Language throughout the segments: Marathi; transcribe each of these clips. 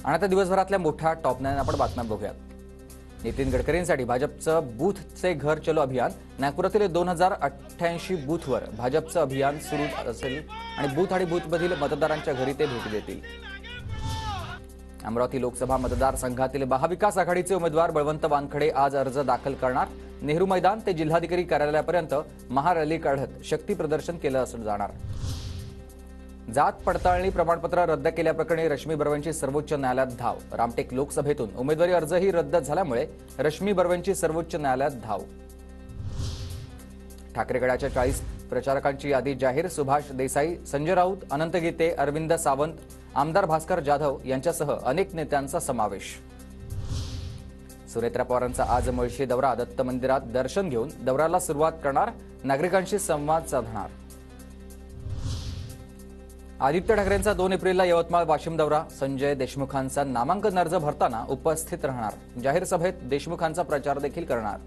आणि आता दिवसभरातल्या मोठ्या टॉप 9 आपण बातम्या बघूयात। नितीन गडकरींसाठी भाजपचं बूथचे घर चलो अभियान। नागपुरातील 2088 बूथवर भाजपचं अभियान सुरू असेल आणि बूथ आणि बूथमधील मतदारांच्या घरी ते भेट देतील। अमरावती लोकसभा मतदारसंघातील महाविकास आघाडीचे उमेदवार बळवंत वानखडे आज अर्ज दाखल करणार। नेहरू मैदान ते जिल्हाधिकारी कार्यालयापर्यंत महारॅली काढत शक्ती प्रदर्शन केलं असं जाणार। जात पडताळणी प्रमाणपत्र रद्द केल्याप्रकरणी रश्मी बर्वेंची सर्वोच्च न्यायालयात धाव। रामटेक लोकसभेतून उमेदवारी अर्जही रद्द झाल्यामुळे रश्मी बर्वेंची सर्वोच्च न्यायालयात धाव। ठाकरे गटाच्या 40 प्रचारकांची यादी जाहीर। सुभाष देसाई, संजय राऊत, अनंत गीते, अरविंद सावंत, आमदार भास्कर जाधव यांच्यासह अनेक नेत्यांचा समावेश। सुनेत्रा पवारांचा आज मुळशी दौरा। दत्त मंदिरात दर्शन घेऊन दौऱ्याला सुरुवात करणार। नागरिकांशी संवाद साधणार। आदित्य ठाकरेंचा 2 एप्रिलला यवतमाळ वाशिम दौरा। संजय देशमुखांचा नामांकन अर्ज भरताना उपस्थित राहणार। जाहीर सभेत देशमुखांचा प्रचार देखील करणार।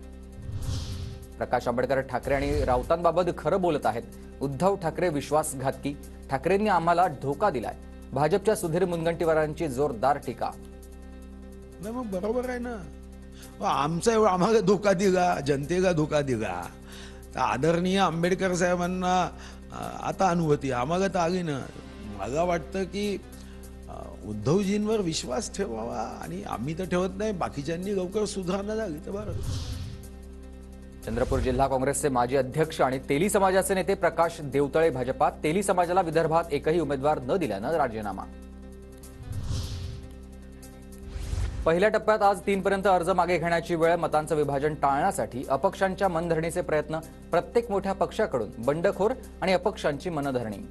प्रकाश आंबेडकर ठाकरे आणि राऊतांबाबत खरं बोलत आहेत। उद्धव ठाकरे विश्वासघातकी। ठाकरेंनी आम्हाला धोका दिलाय। भाजपच्या सुधीर मुनगंटीवारांची जोरदार टीका। नाही मग बरोबर आहे ना, आमचा एवढा आम्हाला धोका दिला, जनतेला धोका दिला। तर आदरणीय आंबेडकर साहेबांना आता अनुभूती आम्हाला तर आली ना। मला वाटतं की उद्धवजींवर विश्वास ठेवावा आणि आम्ही तर ठेवत नाही, बाकीच्यांनी लवकर सुधारणा झाली तर बरं। चंद्रपूर जिल्हा काँग्रेसचे माजी अध्यक्ष आणि तेली समाजाचे नेते प्रकाश देवतळे भाजपात। तेली समाजाला विदर्भात एकही उमेदवार न दिल्यानं राजीनामा। पहिल्या टप्प्यात आज 3 पर्यंत अर्ज मागे घेण्याची वेळ। मतांचं विभाजन टाळण्यासाठी अपक्षांच्या मनधरणीचे प्रयत्न। प्रत्येक मोठ्या पक्षाकडून बंडखोर आणि अपक्षांची मनधरणी।